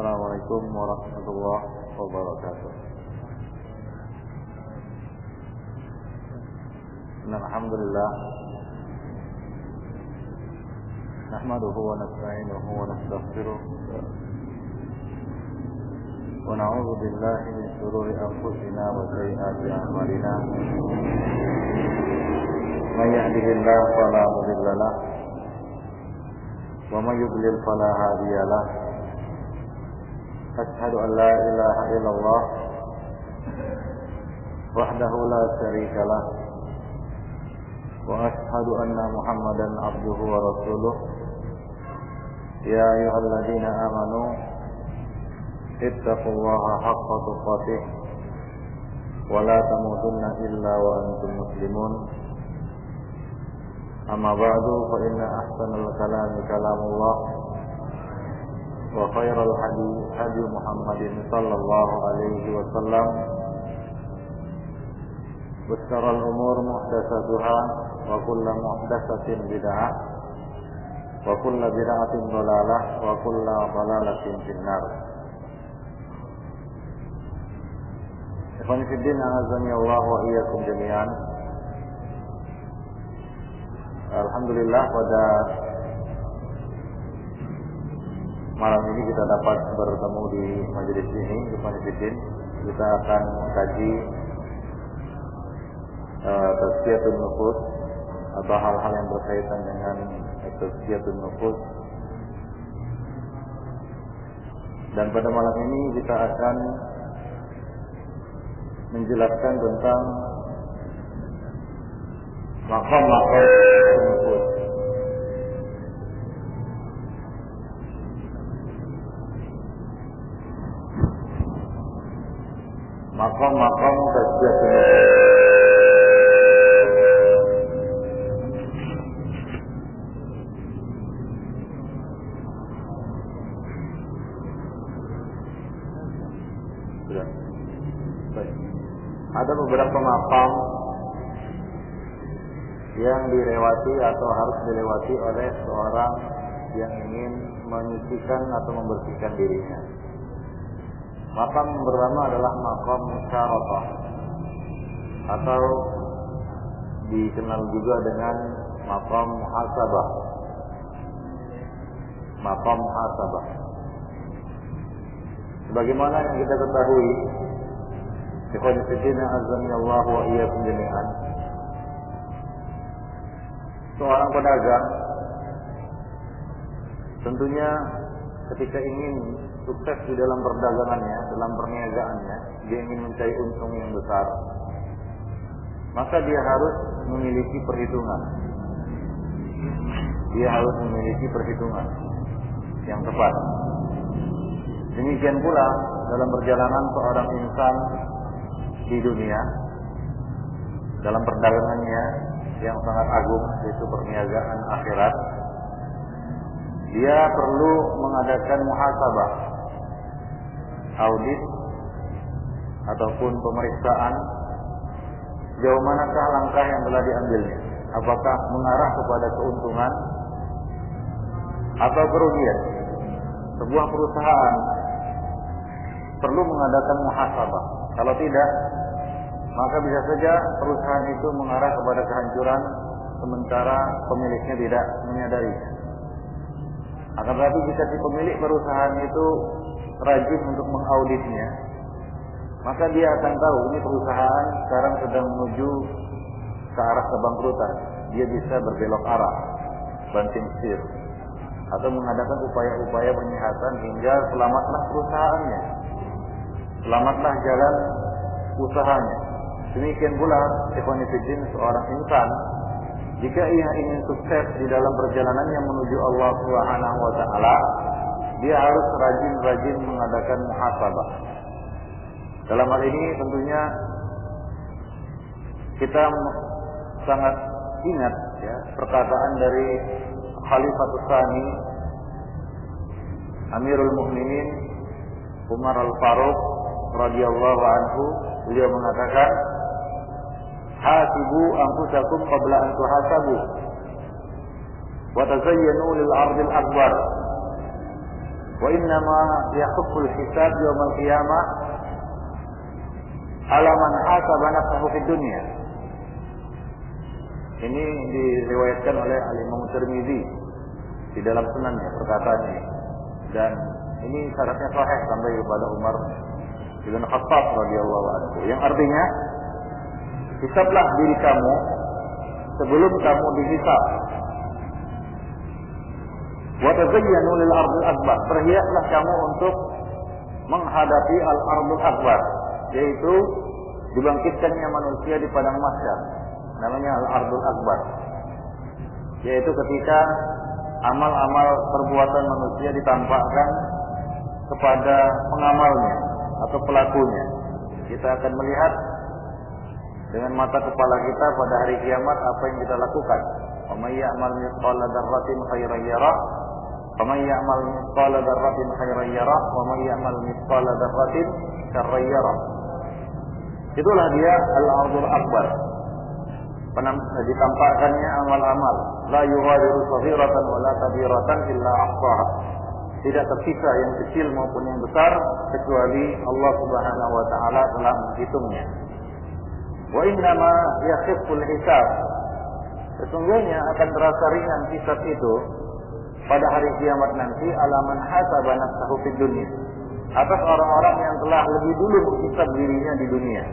Assalamualaikum warahmatullahi wabarakatuh. Alhamdulillah, nahmaduhu wa nasta'inuhu wa nastaghfiruh wa na'udzu billahi min shururi anfusina wa sayyiati a'malina. May yahdihillahu fala mudilla lahu wa may yudlil fala hadiya lahu. Asyhadu an la ilaha illallah wahdahu la syarika lah wa asyhadu anna Muhammadan abduhu wa rasuluh. Ya ayyuhalladzina amanu ittaqullaha haqqa tuqatih wa la tamutunna illa wa antum muslimun. Amma ba'du, fa inna ahsanal kalami kalamullah wa khairal hadi Muhammadin sallallahu alaihi wasallam wa syarrul umur muhdatsatuha wa kullu muhdatsatin bid'ah wa kullu bid'atin dhalalah wa kullu dhalalatin finnar. Ikhwan fillah, azani Allah wa iyyakum jami'an. Alhamdulillah, pada malam ini kita dapat bertemu di majelis ini, Ikhwan fillah. Kita akan mengkaji tazkiyatun nufus atau hal-hal yang berkaitan dengan tazkiyatun nufus. Dan pada malam ini kita akan menjelaskan tentang maqam-maqam nufus. Maqam-maqam tazkiyatun nufus. Ada beberapa maqam yang dilewati atau harus dilewati oleh seorang yang ingin menyucikan atau membersihkan dirinya. Maqam pertama adalah maqam musyaratah atau dikenal juga dengan maqam muhasabah. Maqam muhasabah, sebagaimana yang kita ketahui, ikhwan fillah azani Allah wa iyyakum jami'an, seorang pedagang tentunya ketika ingin sukses di dalam perdagangannya, dalam perniagaannya, dia ingin mencari untung yang besar, maka dia harus memiliki perhitungan. Dia harus memiliki perhitungan yang tepat. Demikian pula dalam perjalanan seorang insan di dunia, dalam perdagangannya yang sangat agung, yaitu perniagaan akhirat, dia perlu mengadakan muhasabah, audit ataupun pemeriksaan sejauh manakah langkah yang telah diambilnya, apakah mengarah kepada keuntungan atau kerugian. Sebuah perusahaan perlu mengadakan muhasabah. Kalau tidak, maka bisa saja perusahaan itu mengarah kepada kehancuran sementara pemiliknya tidak menyadarinya. Akan tetapi jika si pemilik perusahaan itu rajin untuk mengauditnya, maka dia akan tahu ini perusahaan sekarang sedang menuju ke arah kebangkrutan. Dia bisa berbelok arah, banting setir, atau mengadakan upaya-upaya penyihatan hingga selamatlah perusahaannya, selamatlah jalan usahanya. Demikian pula ikhwan fillah, seorang insan jika ia ingin sukses di dalam perjalanannya menuju Allah Subhanahu wa taala, dia harus rajin-rajin mengadakan muhasabah. Dalam hal ini tentunya kita sangat ingat ya perkataan dari Khalifatul Tsani Amirul Mukminin Umar Al-Faruq radhiyallahu anhu. Beliau mengatakan, hasibu anfusakum qabla an tuhasabu wa tazayyanu lil ardil akbar Wa innama yakhufful hisab yaumal qiyamah ala man hasaba nafsahu fid dunya. Ini diriwayatkan oleh Al-Imam Tirmidzi di dalam sunannya perkataan ini. Dan ini syaratnya sahih sampai kepada Umar bin Khattab radhiyallahu anhu. Yang artinya, hisablah diri kamu sebelum kamu dihisab. Wa tazayyanu lil ardil akbar. Berhiaslah kamu untuk menghadapi al-ardul akbar, yaitu dibangkitkannya manusia di padang mahsyar. Namanya al-ardul akbar. Yaitu ketika amal-amal perbuatan manusia ditampakkan kepada pengamalnya atau pelakunya. Kita akan melihat dengan mata kepala kita pada hari kiamat apa yang kita lakukan. Wa may ya'mal mithqala dzarratin khairan yarah, wa may ya'mal mithqala dzarratin khairan yarah, wa may ya'mal mithqala dzarratin syarran yarah. Itulah dia al-ardul akbar. Ditampakkannya amal-amal. La yughadiru saghiratan wa la kabiratan illa ahsaha. Tidak tersisa yang kecil maupun yang besar kecuali Allah Subhanahu wa taala telah menghitungnya. Wa innama yakhifful hisab. Sesungguhnya akan terasa ringan hisab itu pada hari kiamat nanti ala man hasaba nafsahu fid dunya. Atas orang-orang yang telah lebih dulu menghisab dirinya di dunia.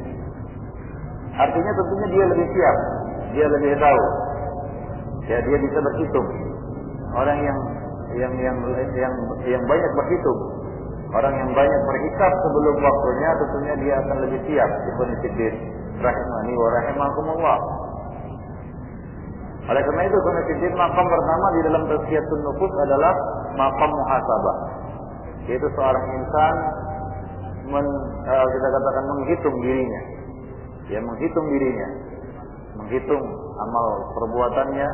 Artinya tentunya dia lebih siap, dia lebih tahu. Ya, dia bisa berhitung. Orang yang banyak berhitung, orang yang banyak berhisab sebelum waktunya, tentunya dia akan lebih siap. Ibnu Siddiq rahimani wa rahimakumullah. Oleh karena itu, Ibnu Siddiq maqam pertama di dalam tazkiyatun nufus adalah maqam muhasabah, yaitu seorang insan kita katakan menghitung dirinya. Ya, menghitung dirinya, menghitung amal perbuatannya,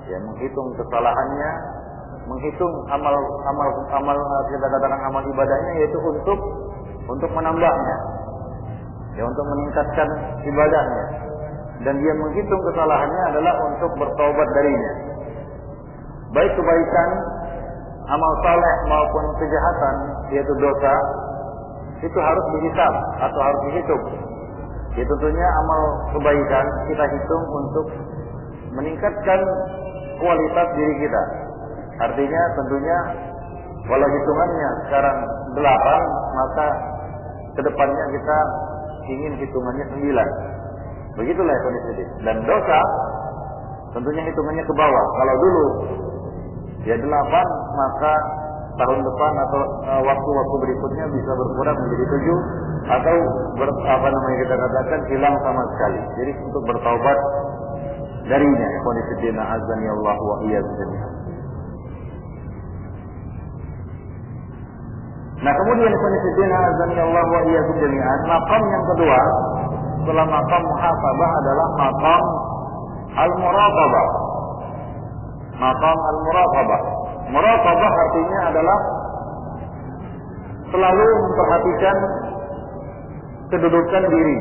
ya, menghitung kesalahannya, menghitung amal kita katakan amal ibadahnya, yaitu untuk menambahnya, ya, untuk meningkatkan ibadahnya. Dan dia menghitung kesalahannya adalah untuk bertaubat darinya. Baik kebaikan, amal saleh maupun kejahatan, yaitu dosa, itu harus dihisab atau harus dihitung. Ya, tentunya amal kebaikan kita hitung untuk meningkatkan kualitas diri kita. Artinya tentunya walau hitungannya sekarang 8, maka kedepannya kita ingin hitungannya 9. Begitulah kondisi. Dan dosa tentunya hitungannya ke bawah. Kalau dulu ya 8, maka tahun depan atau waktu-waktu berikutnya bisa berkurang menjadi 7 atau kita katakan hilang sama sekali. Jadi untuk bertaubat darinya. Kondisi dina azani Allah wa iyyakum jami'an. Nah, kemudian kondisi dina azani Allah wa iyyakum jami'an, maqam yang kedua setelah maqam muhasabah adalah maqam al-muraqabah. Maqam al-muraqabah. Muraqabah artinya adalah selalu memperhatikan kedudukan diri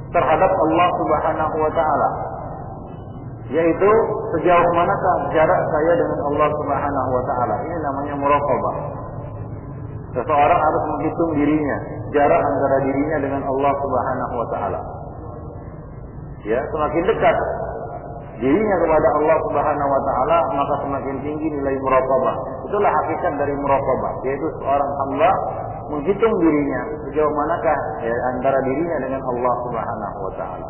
terhadap Allah Subhanahu wa taala, yaitu sejauh manakah jarak saya dengan Allah Subhanahu wa taala. Ini namanya muraqabah. Seseorang harus menghitung dirinya, jarak antara dirinya dengan Allah Subhanahu wa taala. Ya, semakin dekat dirinya kepada Allah Subhanahu wa taala, maka semakin tinggi nilai muraqabah. Itulah hakikat dari muraqabah, yaitu seorang hamba menghitung dirinya sejauh manakah ya, antara dirinya dengan Allah Subhanahu wa taala.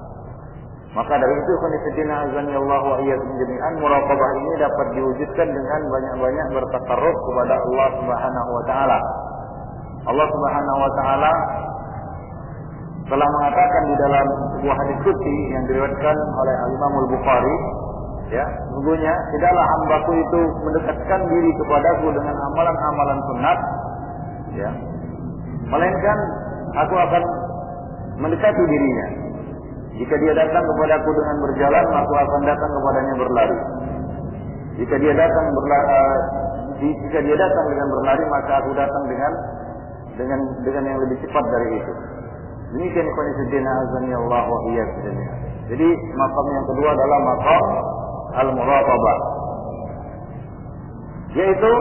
Maka dari itu qanisatina azani Allah wa iyyakum jami'an, muraqabah ini dapat diwujudkan dengan banyak-banyak bertakarrub kepada Allah Subhanahu wa taala. Allah Subhanahu wa taala telah mengatakan di dalam sebuah hadis qudsi yang diriwayatkan oleh Imam Al-Bukhari, ya, sesungguhnya tidaklah hambaku itu mendekatkan diri kepadaku dengan amalan-amalan sunat, ya, melainkan aku akan mendekati dirinya. Jika dia datang kepadaku dengan berjalan, aku akan datang kepadanya berlari. Jika dia datang dengan berlari, maka aku datang dengan yang lebih cepat dari itu. Demikian kondisi dina azani Allah wa iyyakum jami'an. Jadi maqam yang kedua adalah maqam al-muraqabah, yaitu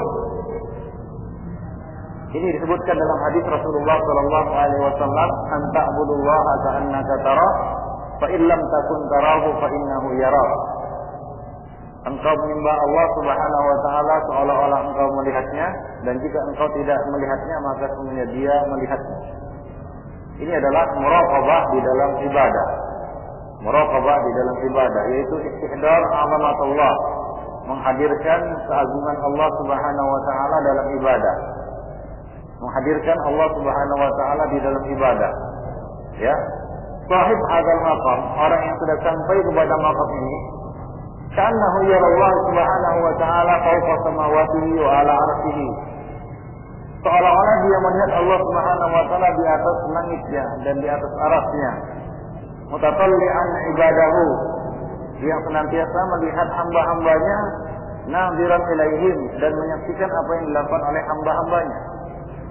Ini disebutkan dalam hadis Rasulullah sallallahu alaihi wasallam, "Anta abudullaha ka'annaka tarah, fa in lam takun tarahu fa innahu yarak." Engkau menyembah Allah Subhanahu wa taala seolah-olah engkau melihatnya, dan jika engkau tidak melihatnya maka sesungguhnya dia melihatnya. Ini adalah muraqabah di dalam ibadah. Muraqabah di dalam ibadah yaitu istihdar azamatullah, menghadirkan keagungan Allah Subhanahu wa taala dalam ibadah. Menghadirkan Allah Subhanahu wa taala di dalam ibadah. Ya. Sahib hadzal maqam, orang yang sudah sampai kepada maqam ini, ka'annahu yara Allah Subhanahu wa taala fawqa samawatihi wa 'ala 'arsyihi. Seolah-olah dia melihat Allah Subhanahu wa taala di atas langitnya dan di atas arasnya. Mutatalli'an ibadahu, yang senantiasa melihat hamba-hambanya, nadhiran ilaihim, dan menyaksikan apa yang dilakukan oleh hamba-hambanya.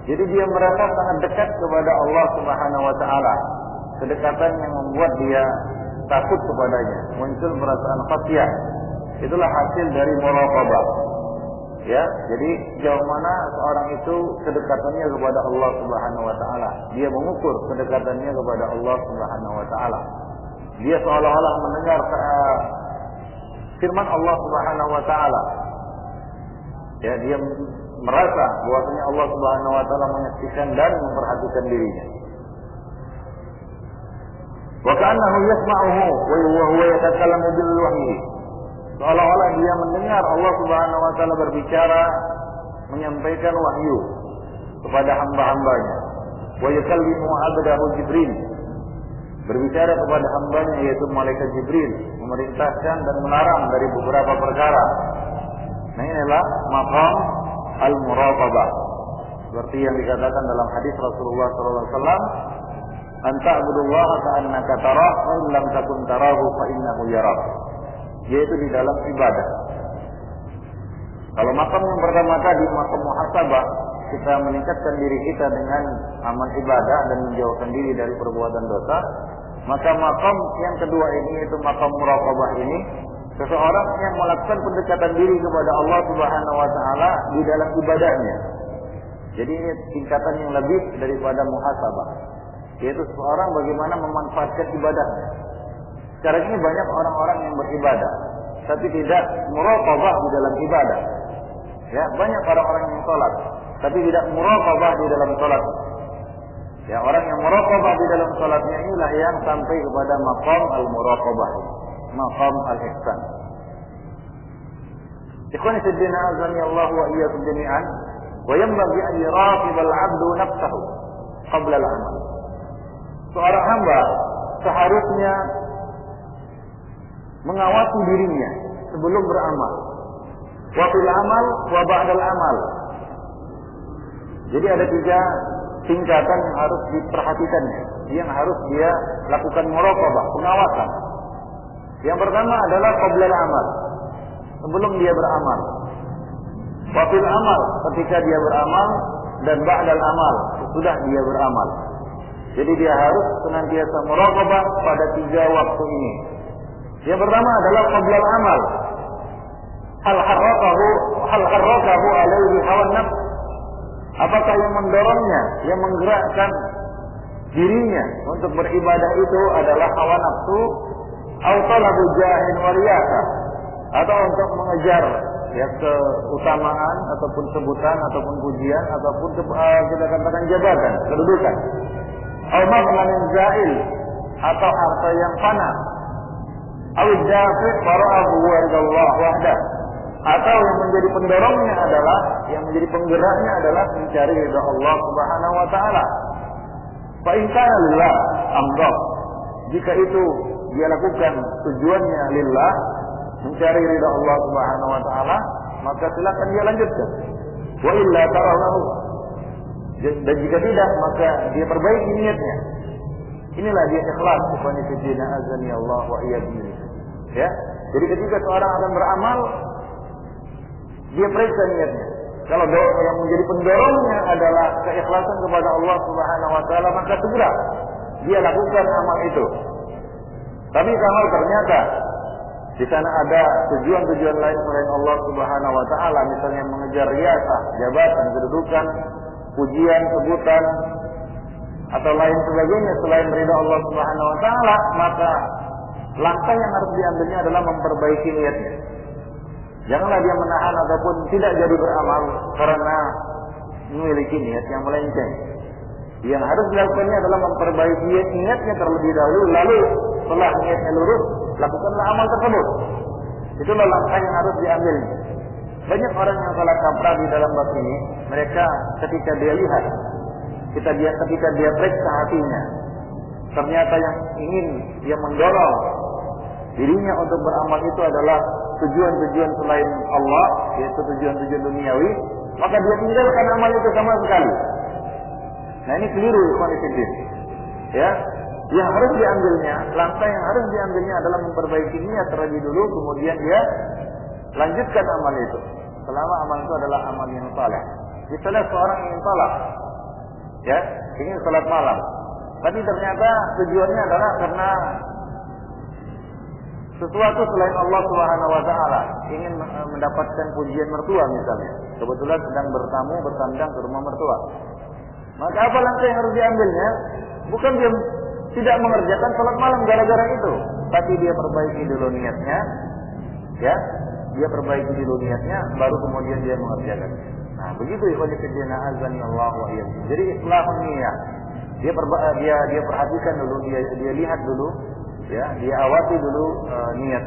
Jadi dia merasa sangat dekat kepada Allah Subhanahu wa taala. Kedekatan yang membuat dia takut kepadanya, muncul perasaan khasyah. Itulah hasil dari muraqabah. Ya, jadi sejauh mana seorang itu kedekatannya kepada Allah Subhanahu wa taala. Dia mengukur kedekatannya kepada Allah Subhanahu wa taala. Dia seolah-olah mendengar firman Allah Subhanahu wa taala. Ya, dia merasa bahwasanya Allah Subhanahu wa taala menyaksikan dan memperhatikan dirinya. Wa ka'annahu yasma'uhu wa huwa yatakallamu bil wahyi. Seolah-olah dia mendengar Allah Subhanahu wa taala berbicara, menyampaikan wahyu kepada hamba-hambanya. Wa yukallimu 'abdahu Jibril. Berbicara kepada hambanya yaitu malaikat Jibril, memerintahkan dan melarang dari beberapa perkara. Nah, inilah maqam al-muraqabah. Seperti yang dikatakan dalam hadis Rasulullah sallallahu alaihi wasallam, "Anta abudullaha ka'annaka tarah, wa in lam takun tarahu fa innahu yarak." Yaitu di dalam ibadah. Kalau makam yang pertama tadi, makam muhasabah, kita meningkatkan diri kita dengan amal ibadah dan menjauhkan diri dari perbuatan dosa, maka makam yang kedua ini, yaitu makam muraqabah ini, seseorang yang melakukan pendekatan diri kepada Allah Subhanahu wa taala di dalam ibadahnya. Jadi ini tingkatan yang lebih daripada muhasabah, yaitu seseorang bagaimana memanfaatkan ibadahnya. Sekarang ini banyak orang-orang yang beribadah tapi tidak muraqabah di dalam ibadah. Ya, banyak orang-orang yang sholat tapi tidak muraqabah di dalam sholat. Ya, orang yang muraqabah di dalam sholatnya inilah yang sampai kepada maqam al-muraqabah, maqam al-ihsan. Ikhwani fi din, azani Allah wa iyyakum jami'an. Wa yanbaghi an yuraqib al-'abdu nafsahu qabla al-'amal. Seorang hamba seharusnya mengawasi dirinya sebelum beramal. Wa fil amal wa ba'dal amal. Jadi ada 3 tingkatan yang harus diperhatikan, yang harus dia lakukan muraqabah, pengawasan. Yang pertama adalah qabla al-amal, sebelum dia beramal. Wa fil amal, ketika dia beramal, dan ba'dal amal, sudah dia beramal. Jadi dia harus senantiasa muraqabah pada 3 waktu ini. Yang pertama adalah qabla al-amal. Hal harrakahu alaihi hawan nafs. Apakah yang mendorongnya, yang menggerakkan dirinya untuk beribadah itu adalah hawa nafsu, atau talabu jahin wa riyasah, atau untuk mengejar ya keutamaan ataupun sebutan ataupun pujian ataupun kita katakan jabatan, kedudukan. Atau maqlamin zail, atau harta yang fana. Awid dafi' fara'ahu wa'idallah wahdah. Atau yang menjadi pendorongnya adalah, yang menjadi penggeraknya adalah mencari ridha Allah Subhanahu wa taala. Fa in kana lillah amdah. Jika itu dia lakukan tujuannya lillah, mencari ridha Allah Subhanahu wa taala, maka silakan dia lanjutkan. Wa illa tarahu. Dan jika tidak, maka dia perbaiki niatnya. Inilah dia ikhlas. Subhanahu wa ta'ala azani Allah wa iyyakum. Ya. Jadi ketika seorang akan beramal, dia periksa niatnya. Kalau yang menjadi pendorongnya adalah keikhlasan kepada Allah Subhanahu wa taala, maka segera dia lakukan amal itu. Tapi kalau ternyata di sana ada tujuan-tujuan lain selain Allah Subhanahu wa taala, misalnya mengejar riyasah, jabatan, kedudukan, pujian, sebutan atau lain sebagainya selain ridha Allah Subhanahu wa taala, maka langkah yang harus diambilnya adalah memperbaiki niatnya. Janganlah dia menahan ataupun tidak jadi beramal karena memiliki niat yang melenceng. Yang harus dilakukannya adalah memperbaiki niatnya terlebih dahulu, lalu setelah niatnya lurus, lakukanlah amal tersebut. Itulah langkah yang harus diambilnya. Banyak orang yang salah kaprah di dalam bab ini. Mereka ketika dia lihat, ketika dia periksa hatinya, ternyata yang ingin dia mendorong dirinya untuk beramal itu adalah tujuan-tujuan selain Allah, yaitu tujuan-tujuan duniawi, maka dia tinggalkan amal itu sama sekali. Nah ini keliru, ikhwan-fillah. Ya, yang harus diambilnya, langkah yang harus diambilnya adalah memperbaiki niat terlebih dulu, kemudian dia lanjutkan amal itu. Selama amal itu adalah amal yang saleh. Misalnya seorang ingin salat, ya, ingin salat malam, tapi ternyata tujuannya adalah karena sesuatu selain Allah Subhanahu wa taala, ingin mendapatkan pujian mertua misalnya. Kebetulan sedang bertamu bertandang ke rumah mertua. Maka apa langkah yang harus diambilnya? Bukan dia tidak mengerjakan salat malam gara-gara itu, tapi dia perbaiki dulu niatnya, ya. Dia perbaiki dulu niatnya, baru kemudian dia mengerjakan. Nah, begitu ikhwan fillah, azani Allah wa iyyakum. Jadi islahun niat. Dia perhatikan dulu, dia lihat dulu, ya, dia awasi dulu niat.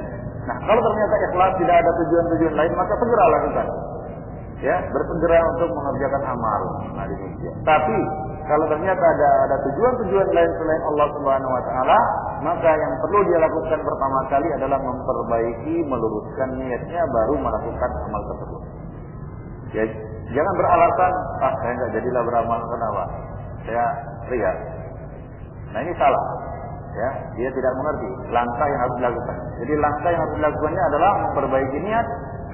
Nah, kalau ternyata ikhlas tidak ada tujuan-tujuan lain, maka segera lakukan. Ya, bersegera untuk mengerjakan amal. Nah, demikian. Tapi kalau ternyata ada tujuan-tujuan lain selain Allah Subhanahu wa taala, maka yang perlu dia lakukan pertama kali adalah memperbaiki, meluruskan niatnya, baru melakukan amal tersebut. Ya, jangan beralasan, saya enggak jadilah beramal, kenapa? Saya ria. Nah, ini salah. Ya, dia tidak mengerti langkah yang harus dilakukan. Jadi langkah yang harus dilakukannya adalah memperbaiki niat,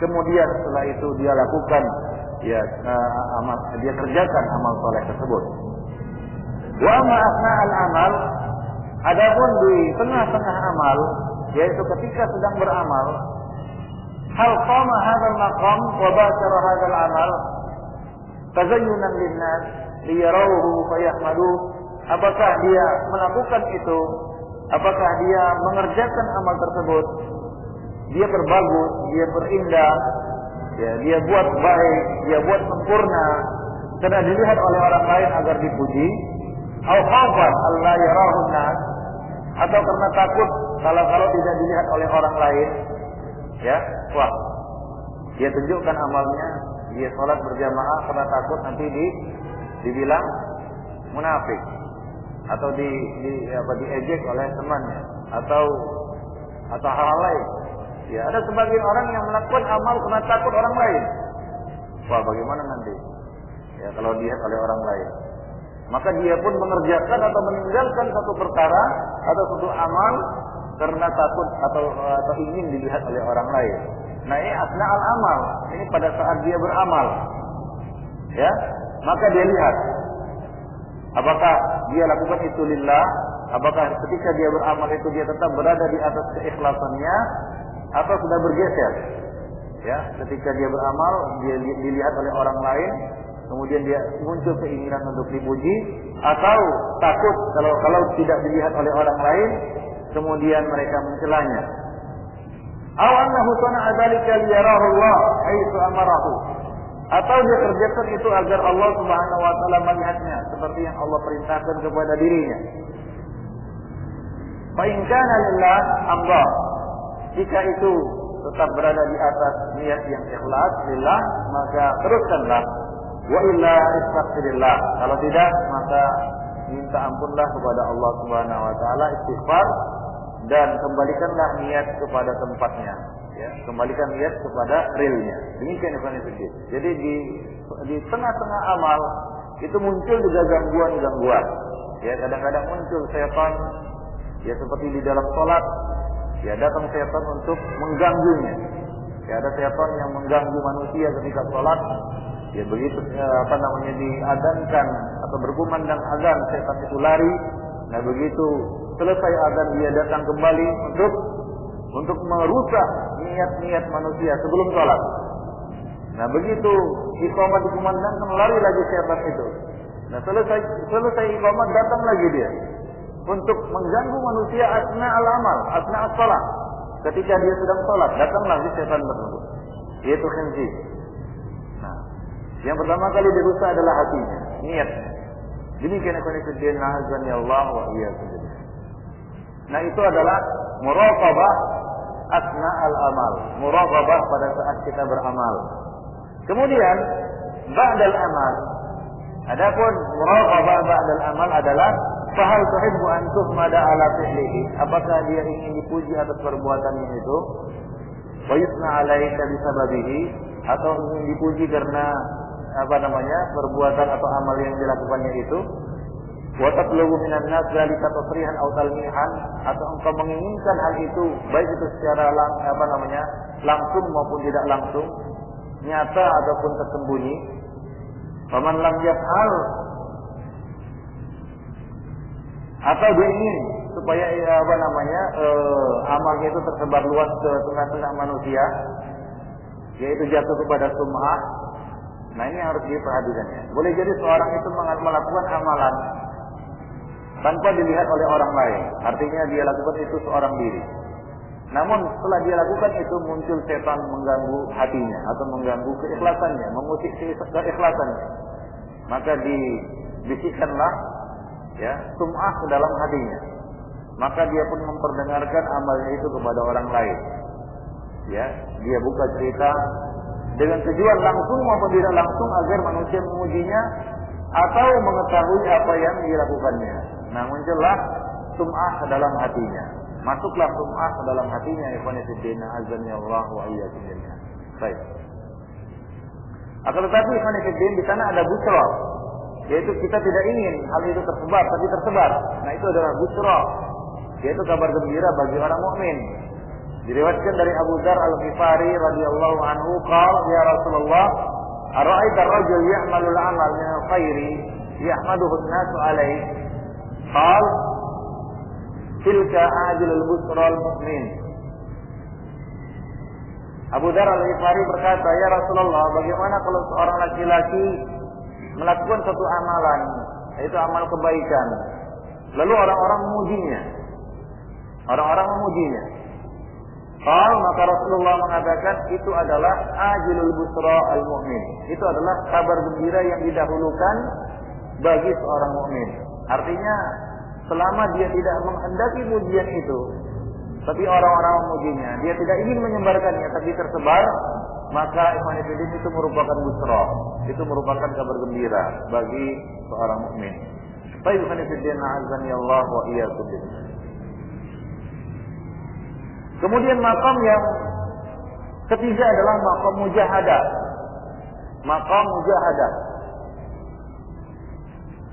kemudian setelah itu dia lakukan, ya, dia kerjakan amal saleh tersebut. Wa ma asna'al amal, adapun di tengah-tengah amal, yaitu ketika sedang beramal, hal qama hadzal maqam wa bashara hadzal amal tazayyunan linnas liyarawhu fayahmaduh. Apakah dia melakukan itu? Apakah dia mengerjakan amal tersebut? Dia berbagus, dia berindah, ya, dia buat baik, dia buat sempurna, karena dilihat oleh orang lain agar dipuji. Au khafat Allah yarahun nas, atau karena takut kalau tidak dilihat oleh orang lain, ya, wah, dia tunjukkan amalnya, dia sholat berjamaah karena takut nanti dibilang munafik, atau diejek oleh temannya, atau hal lain. Ya, ada sebagian orang yang melakukan amal karena takut orang lain. Wah, bagaimana nanti? Ya, kalau dilihat oleh orang lain. Maka dia pun mengerjakan atau meninggalkan satu perkara atau satu amal karena takut atau ingin dilihat oleh orang lain. Nah, ini asna'al amal. Ini pada saat dia beramal. Ya, maka dia lihat apakah dia lakukan itu lillah, apakah ketika dia beramal itu dia tetap berada di atas keikhlasannya atau sudah bergeser. Ya, ketika dia beramal, dia dilihat oleh orang lain, kemudian dia muncul keinginan untuk dipuji, atau takut kalau tidak dilihat oleh orang lain, kemudian mereka mencelanya. Aw annahu sana'a dzalika liyarahu Allah haitsu amarahu. Atau dia kerjakan itu agar Allah Subhanahu wa taala melihatnya seperti yang Allah perintahkan kepada dirinya. Fa in kana lillah amdha. Jika itu tetap berada di atas niat yang ikhlas lillah, maka teruskanlah. Wa illa istaghfirillah. Kalau tidak, maka minta ampunlah kepada Allah Subhanahu wa taala, istighfar, dan kembalikanlah niat kepada tempatnya. Ya, kembalikan niat kepada realnya. Demikian ikhwan fillah. Jadi di tengah-tengah amal itu muncul juga gangguan-gangguan. Ya, kadang-kadang muncul setan, ya, seperti di dalam salat, ya, datang setan untuk mengganggunya. Ya, ada setan yang mengganggu manusia ketika salat. Ya, begitu diadzankan atau berkumandang azan, setan itu lari. Nah, begitu selesai azan dia datang kembali untuk merusak niat-niat manusia sebelum sholat. Nah begitu iqamah dikumandangkan, lari lagi setan itu. Nah selesai iqamah, datang lagi dia untuk mengganggu manusia asna al-amal, asna as-salat. Ketika dia sedang salat, datang lagi setan tersebut, yaitu khinzir. Nah, yang pertama kali dirusak adalah hatinya, niatnya. Demikian ikhwan azan ya Allah wa iyyakum. Nah itu adalah muraqabah asna al-amal, muraqabah pada saat kita beramal. Kemudian ba'dal amal, adapun muraqabah ba'dal amal adalah fahal tuhibbu an tuhmada ala fi'lihi, apakah dia ingin dipuji atas perbuatannya itu, wa yusna alaika bisababihi, atau ingin dipuji karena perbuatan atau amal yang dilakukannya itu, wa tatlubu minan nas zalika tasrihan aw talmihan, atau engkau menginginkan hal itu baik itu secara langsung maupun tidak langsung, nyata ataupun tersembunyi. Faman lam yaf'al, atau dia ingin supaya amalnya itu tersebar luas ke tengah-tengah manusia, yaitu jatuh kepada sum'ah. Nah ini harus diperhatikannya. Boleh jadi seorang itu melakukan amalan tanpa dilihat oleh orang lain, artinya dia lakukan itu seorang diri. Namun setelah dia lakukan itu muncul setan mengganggu hatinya atau mengganggu keikhlasannya, mengusik keikhlasannya. Maka dibisikkanlah sum'ah ke dalam hatinya. Maka dia pun memperdengarkan amalnya itu kepada orang lain. Dia buka cerita dengan tujuan langsung maupun tidak langsung agar manusia memujinya atau mengetahui apa yang dilakukannya. Nah muncullah sum'ah ke dalam hatinya. Masuklah sum'ah ke dalam hatinya, ikhwan fillah azan ya Allah wa iyyakum jami'an. Baik. Akan tetapi ikhwan fillah di sana ada busra, yaitu kita tidak ingin hal itu tersebar, tapi tersebar. Nah itu adalah busra, yaitu kabar gembira bagi orang mukmin. Diriwayatkan dari Abu Dzar Al-Ghifari radhiyallahu anhu, qala ya Rasulullah, ara'aita ar-rajul ya'malu al-'amal min al-khairi yahmaduhu an-nasu 'alaihi, qala tilka ajlul busra al-mu'min. Abu Dzar Al-Ghifari berkata, ya Rasulullah, bagaimana kalau seorang laki-laki melakukan satu amalan, yaitu amal kebaikan, lalu orang-orang memujinya. Maka Rasulullah mengatakan itu adalah ajlul busra al-mu'min. Itu adalah kabar gembira yang didahulukan bagi seorang mukmin. Artinya selama dia tidak menghendaki pujian itu, tapi orang-orang memujinya, dia tidak ingin menyebarkannya, tapi tersebar, maka iman itu merupakan busra, itu merupakan kabar gembira bagi seorang mukmin. Baik, iman azan ya Allah wa iyyakum. Kemudian maqam yang ketiga adalah maqam mujahadah. Maqam mujahadah.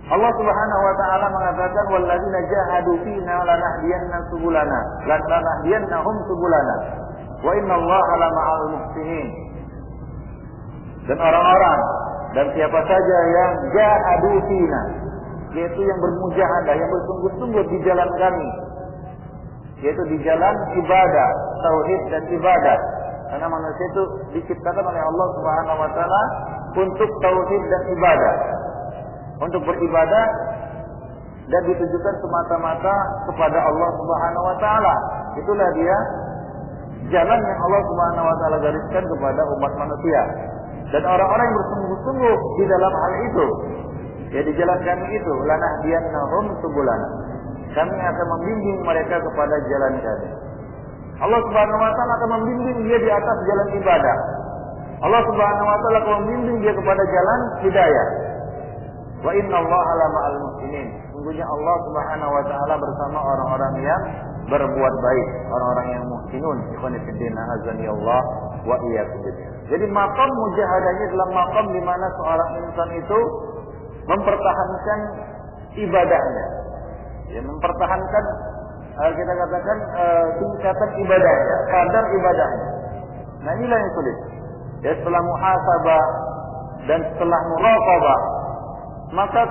Allah Subhanahu wa taala mengatakan walladzina jahadu fina lanahdiyannahum subulana wa innallaha lama'al muhsinin. Dan orang-orang dan siapa saja yang jahadu fina, yaitu yang bermujahadah, yang bersungguh-sungguh di jalan kami, yaitu di jalan ibadah, tauhid dan ibadah. Karena manusia itu diciptakan oleh Allah Subhanahu wa taala untuk tauhid dan ibadah, untuk beribadah dan ditujukan semata-mata kepada Allah Subhanahu wa taala. Itulah dia jalan yang Allah Subhanahu wa taala gariskan kepada umat manusia. Dan orang-orang yang bersungguh-sungguh di dalam hal itu, ya di jalan kami itu, lanahdiyannahum subulana. Kami akan membimbing mereka kepada jalan kami. Allah Subhanahu wa taala akan membimbing dia di atas jalan ibadah. Allah Subhanahu wa taala akan membimbing dia kepada jalan hidayah. Wa innallaha lama'al muhsinin. Sungguhnya Allah Subhanahu wa taala bersama orang-orang yang berbuat baik, orang-orang yang muhsinun. Ikhwan fillah azani Allah wa iyyakum. Jadi maqam mujahadahnya adalah maqam di mana seorang insan itu mempertahankan ibadahnya. Ya, mempertahankan kita katakan tingkatan ibadahnya, kadar ibadahnya. Nah inilah yang sulit. Ya, setelah muhasabah dan setelah muraqabah, maka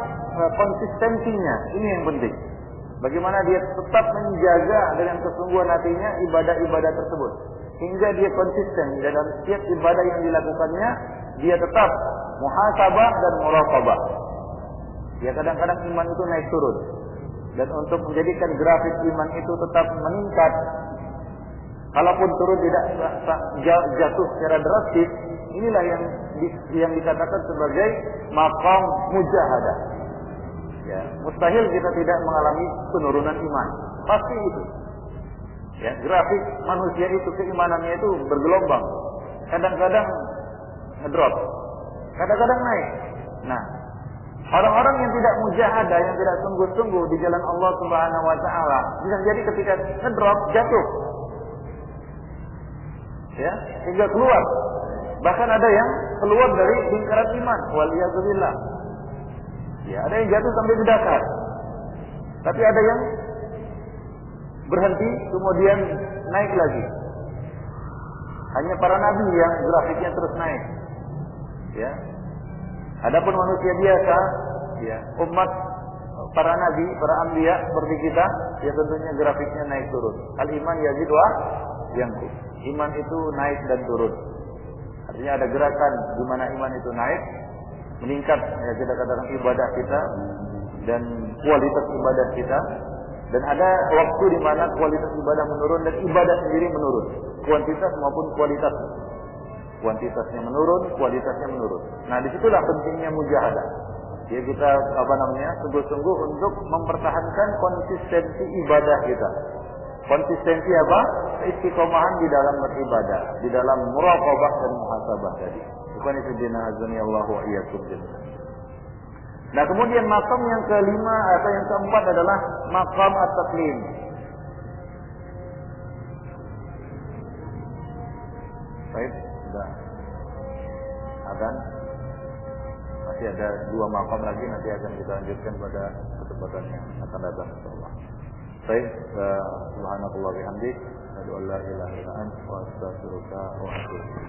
konsistensinya ini yang penting. Bagaimana dia tetap menjaga dengan kesungguhan hatinya ibadah-ibadah tersebut. hingga dia konsisten dalam setiap ibadah yang dilakukannya, dia tetap muhasabah dan muraqabah. Ya, kadang-kadang iman itu naik turun. Dan untuk menjadikan grafik iman itu tetap meningkat, kalaupun turun tidak jatuh secara drastis, inilah yang dikatakan sebagai maqam mujahadah. Ya, mustahil kita tidak mengalami penurunan iman. Pasti itu. Ya, grafik manusia itu, keimanannya itu bergelombang. Kadang-kadang ngedrop, kadang-kadang naik. Nah, orang-orang yang tidak mujahadah, yang tidak sungguh-sungguh di jalan Allah Subhanahu wa taala, bisa jadi ketika ngedrop jatuh. Ya, hingga keluar. Bahkan ada yang keluar dari lingkaran iman, waliyadzubillah. Ya, ada yang jatuh sampai ke dasar. Tapi ada yang berhenti kemudian naik lagi. Hanya para nabi yang grafiknya terus naik. Ya. Adapun manusia biasa, ya, umat para nabi, para anbiya seperti kita, ya tentunya grafiknya naik turun. Al-iman yazid wa yanqus. Iman itu naik dan turun. Artinya ada gerakan di mana iman itu naik, meningkat, ya kita katakan ibadah kita dan kualitas ibadah kita, dan ada waktu di mana kualitas ibadah menurun dan ibadah sendiri menurun, kuantitas maupun kualitas. Kuantitasnya menurun, kualitasnya menurun. Nah, disitulah pentingnya mujahadah. Ya, kita sungguh-sungguh untuk mempertahankan konsistensi ibadah kita. Konsistensi apa? Istiqomahan di dalam beribadah, di dalam muraqabah dan muhasabah tadi. Bukan itu dinahazanillahu wa iyyakum jami'an. Nah, kemudian maqam yang kelima atau yang keempat adalah maqam at-taslim. Baik, sudah. Adan. Masih ada 2 maqam lagi, nanti akan kita lanjutkan pada kesempatan yang akan datang insyaallah. Baik, subhanallah bihamdik, asyhadu an la ilaha illa anta wa astaghfiruka wa atubu ilaik.